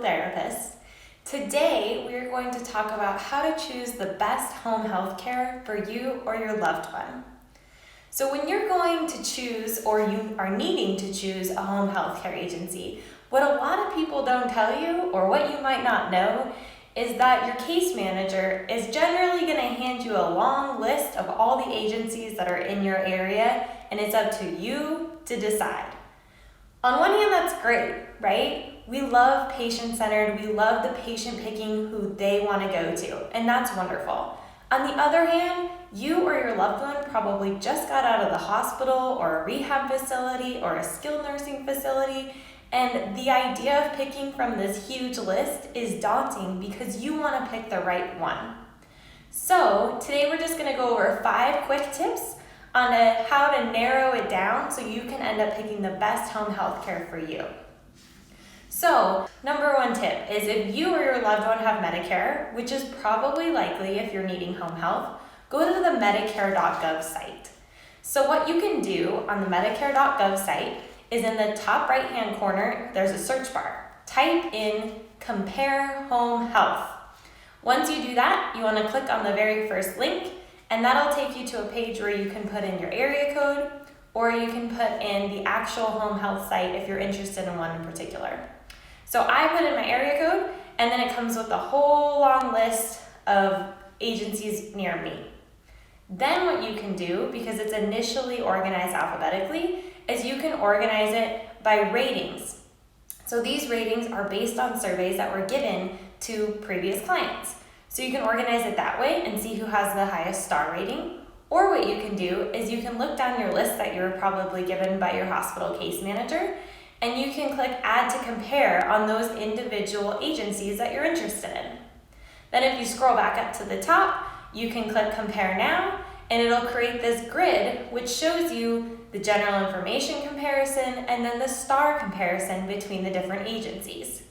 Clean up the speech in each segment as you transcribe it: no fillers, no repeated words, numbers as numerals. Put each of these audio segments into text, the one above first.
therapists. Today, we are going to talk about how to choose the best home health care for you or your loved one. So when you're going to choose or you are needing to choose a home health care agency, what a lot of people don't tell you or what you might not know is that your case manager is generally going to hand you a long list of all the agencies that are in your area, and it's up to you to decide. On one hand, that's great, right? We love patient-centered, we love the patient picking who they want to go to, and that's wonderful. On the other hand, you or your loved one probably just got out of the hospital or a rehab facility or a skilled nursing facility, and the idea of picking from this huge list is daunting because you want to pick the right one. So today we're just going to go over 5 quick tips on how to narrow it down so you can end up picking the best home health care for you. So, number 1 tip is if you or your loved one have Medicare, which is probably likely if you're needing home health, go to the Medicare.gov site. So what you can do on the Medicare.gov site is in the top right-hand corner, there's a search bar. Type in Compare Home Health. Once you do that, you want to click on the very first link, and that'll take you to a page where you can put in your area code, or you can put in the actual home health site if you're interested in one in particular. So I put in my area code, and then it comes with a whole long list of agencies near me. Then what you can do, because it's initially organized alphabetically, is you can organize it by ratings. So these ratings are based on surveys that were given to previous clients. So you can organize it that way and see who has the highest star rating. Or what you can do is you can look down your list that you were probably given by your hospital case manager, and you can click Add to Compare on those individual agencies that you're interested in. Then if you scroll back up to the top, you can click Compare Now, and it'll create this grid which shows you the general information comparison and then the star comparison between the different agencies.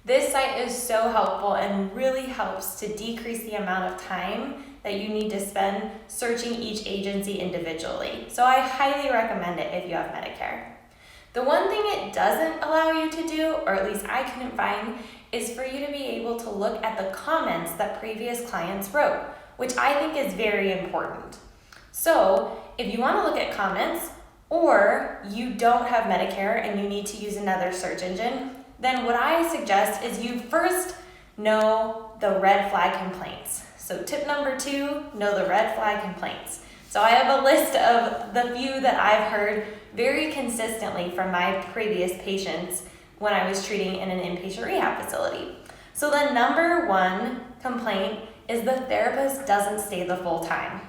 This site is so helpful and really helps to decrease the amount of time that you need to spend searching each agency individually. So I highly recommend it if you have Medicare. The one thing it doesn't allow you to do, or at least I couldn't find, is for you to be able to look at the comments that previous clients wrote, which I think is very important. So if you want to look at comments, or you don't have Medicare and you need to use another search engine, then what I suggest is you first know the red flag complaints. So tip number 2, know the red flag complaints. So I have a list of the few that I've heard very consistently from my previous patients when I was treating in an inpatient rehab facility. So the number 1 complaint is the therapist doesn't stay the full time.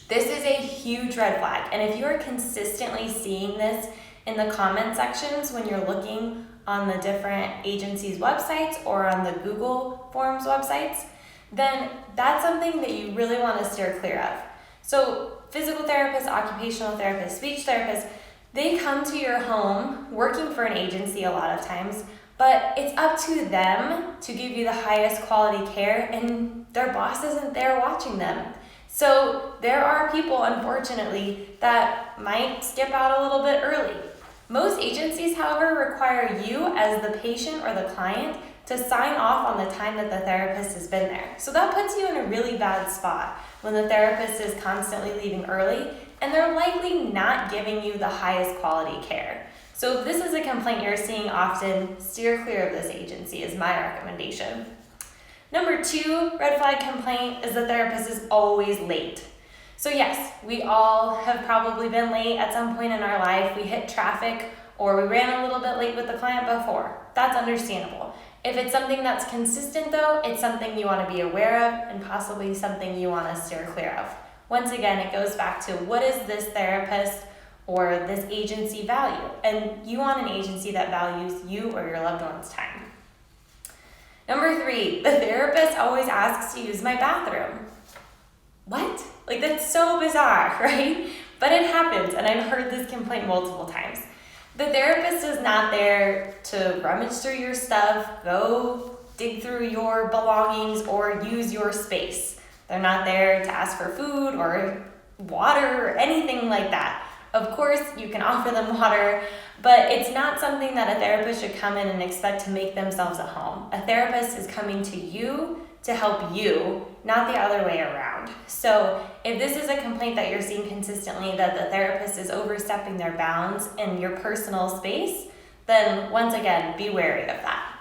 This is a huge red flag, and if you are consistently seeing this in the comment sections when you're looking on the different agencies' websites or on the Google Forms websites, then that's something that you really want to steer clear of. So physical therapists, occupational therapists, speech therapists, they come to your home working for an agency a lot of times, but it's up to them to give you the highest quality care, and their boss isn't there watching them. So there are people, unfortunately, that might skip out a little bit early. Most agencies, however, require you as the patient or the client to sign off on the time that the therapist has been there. So that puts you in a really bad spot when the therapist is constantly leaving early and they're likely not giving you the highest quality care. So if this is a complaint you're seeing often, steer clear of this agency is my recommendation. Number 2 red flag complaint is the therapist is always late. So yes, we all have probably been late at some point in our life. We hit traffic or we ran a little bit late with the client before. That's understandable. If it's something that's consistent though, it's something you want to be aware of and possibly something you want to steer clear of. Once again, it goes back to what is this therapist or this agency value? And you want an agency that values you or your loved one's time. Number 3, the therapist always asks to use my bathroom. What? Like, that's so bizarre, right? But it happens, and I've heard this complaint multiple times. The therapist is not there to rummage through your stuff, go dig through your belongings, or use your space. They're not there to ask for food or water or anything like that. Of course, you can offer them water, but it's not something that a therapist should come in and expect to make themselves at home. A therapist is coming to you to help you, not the other way around. So if this is a complaint that you're seeing consistently, that the therapist is overstepping their bounds in your personal space, then once again, be wary of that.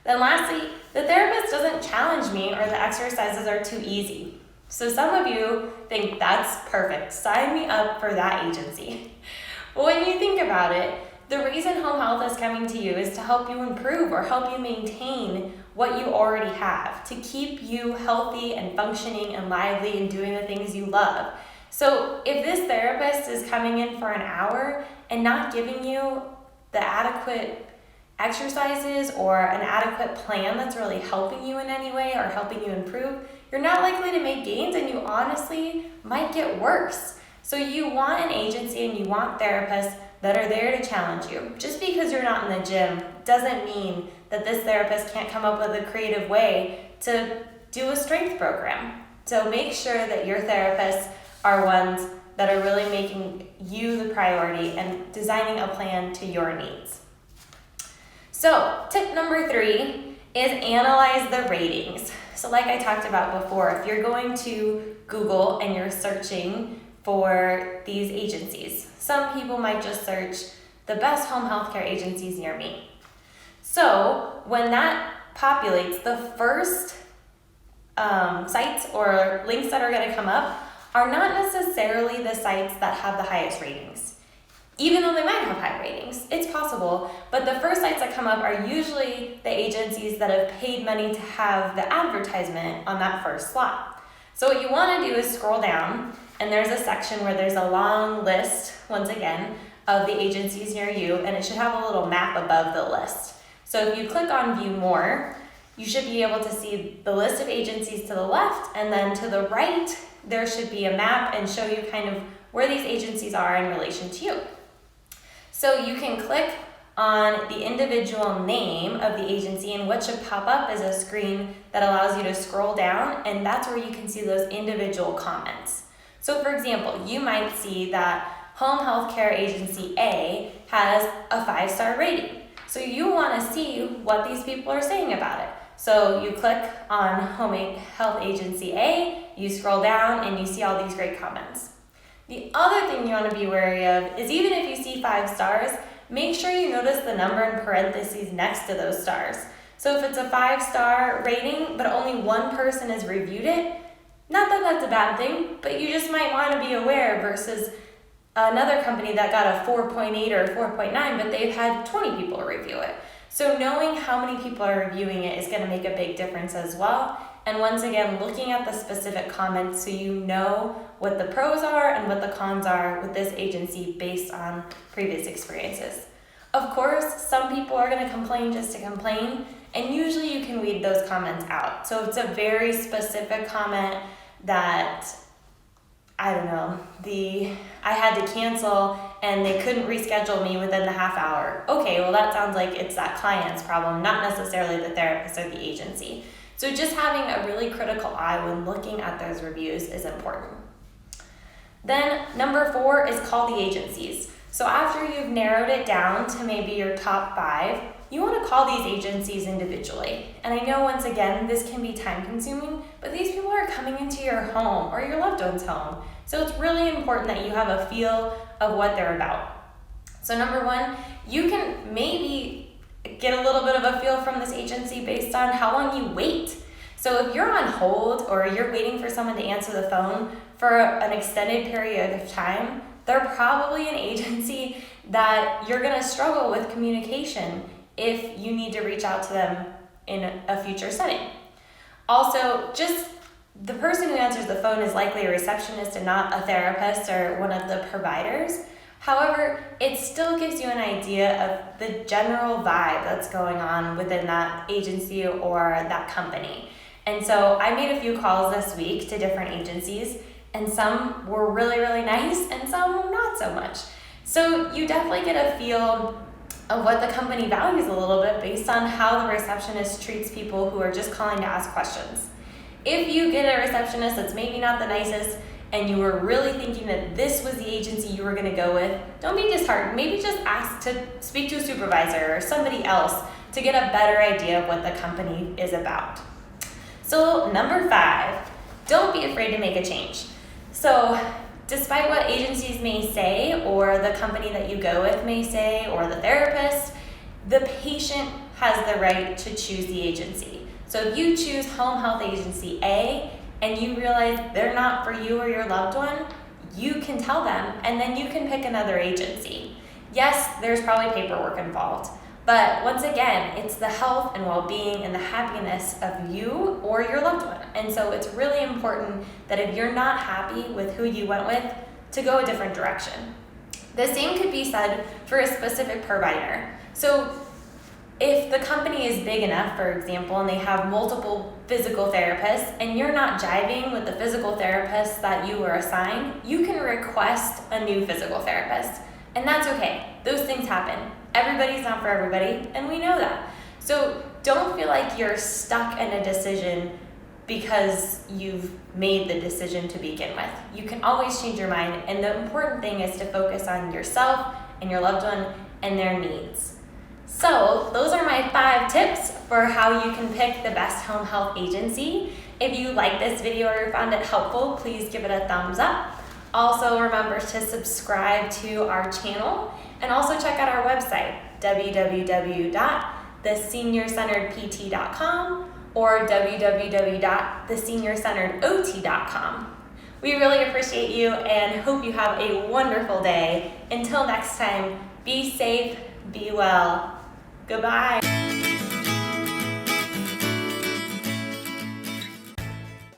Then lastly, the therapist doesn't challenge me or the exercises are too easy. So some of you think that's perfect, sign me up for that agency. But when you think about it, the reason home health is coming to you is to help you improve or help you maintain what you already have, to keep you healthy and functioning and lively and doing the things you love. So if this therapist is coming in for an hour and not giving you the adequate exercises or an adequate plan that's really helping you in any way or helping you improve, you're not likely to make gains and you honestly might get worse. So you want an agency and you want therapists that are there to challenge you. Just because you're not in the gym doesn't mean that this therapist can't come up with a creative way to do a strength program. So make sure that your therapists are ones that are really making you the priority and designing a plan to your needs. So tip number 3 is analyze the ratings. So like I talked about before, if you're going to Google and you're searching for these agencies, some people might just search the best home healthcare agencies near me. So when that populates, the first sites or links that are going to come up are not necessarily the sites that have the highest ratings. Even though they might have high ratings, it's possible, but the first sites that come up are usually the agencies that have paid money to have the advertisement on that first slot. So what you want to do is scroll down, and there's a section where there's a long list, once again, of the agencies near you, and it should have a little map above the list. So if you click on View More, you should be able to see the list of agencies to the left, and then to the right, there should be a map and show you kind of where these agencies are in relation to you. So you can click on the individual name of the agency, and what should pop up is a screen that allows you to scroll down, and that's where you can see those individual comments. So for example, you might see that Home Healthcare Agency A has a 5-star rating. So you want to see what these people are saying about it. So you click on Home Health Agency A, you scroll down, and you see all these great comments. The other thing you want to be wary of is even if you see 5 stars, make sure you notice the number in parentheses next to those stars. So if it's a 5-star rating, but only one person has reviewed it, not that that's a bad thing, but you just might want to be aware versus another company that got a 4.8 or 4.9, but they've had 20 people review it. So knowing how many people are reviewing it is going to make a big difference as well. And once again, looking at the specific comments so you know what the pros are and what the cons are with this agency based on previous experiences. Of course, some people are going to complain just to complain, and usually you can weed those comments out. So if it's a very specific comment that, I don't know, I had to cancel and they couldn't reschedule me within the half hour. Okay, well that sounds like it's that client's problem, not necessarily the therapist or the agency. So just having a really critical eye when looking at those reviews is important. Then number 4 is call the agencies. So after you've narrowed it down to maybe your top 5, you want to call these agencies individually. And I know once again, this can be time consuming, but these people are coming into your home or your loved one's home. So it's really important that you have a feel of what they're about. So number 1, you can maybe get a little bit of a feel from this agency based on how long you wait. So if you're on hold or you're waiting for someone to answer the phone for an extended period of time, they're probably an agency that you're going to struggle with communication if you need to reach out to them in a future setting. Also, just the person who answers the phone is likely a receptionist and not a therapist or one of the providers. However, it still gives you an idea of the general vibe that's going on within that agency or that company. And so I made a few calls this week to different agencies, and some were really, really nice and some not so much. So you definitely get a feel of what the company values a little bit based on how the receptionist treats people who are just calling to ask questions. If you get a receptionist that's maybe not the nicest and you were really thinking that this was the agency you were going to go with, don't be disheartened. Maybe just ask to speak to a supervisor or somebody else to get a better idea of what the company is about. So number 5, don't be afraid to make a change. So despite what agencies may say, or the company that you go with may say, or the therapist, the patient has the right to choose the agency. So if you choose home health agency A and you realize they're not for you or your loved one, you can tell them and then you can pick another agency. Yes, there's probably paperwork involved, but once again, it's the health and well-being and the happiness of you or your loved one. And so it's really important that if you're not happy with who you went with, to go a different direction. The same could be said for a specific provider. So if the company is big enough, for example, and they have multiple physical therapists, and you're not jiving with the physical therapist that you were assigned, you can request a new physical therapist. And that's okay. Those things happen. Everybody's not for everybody, and we know that. So don't feel like you're stuck in a decision because you've made the decision to begin with. You can always change your mind, and the important thing is to focus on yourself and your loved one and their needs. So those are my 5 tips for how you can pick the best home health agency. If you like this video or found it helpful, please give it a thumbs up. Also remember to subscribe to our channel and also check out our website, www.theseniorcenteredpt.com or www.theseniorcenteredot.com. We really appreciate you and hope you have a wonderful day. Until next time, be safe, be well. Goodbye.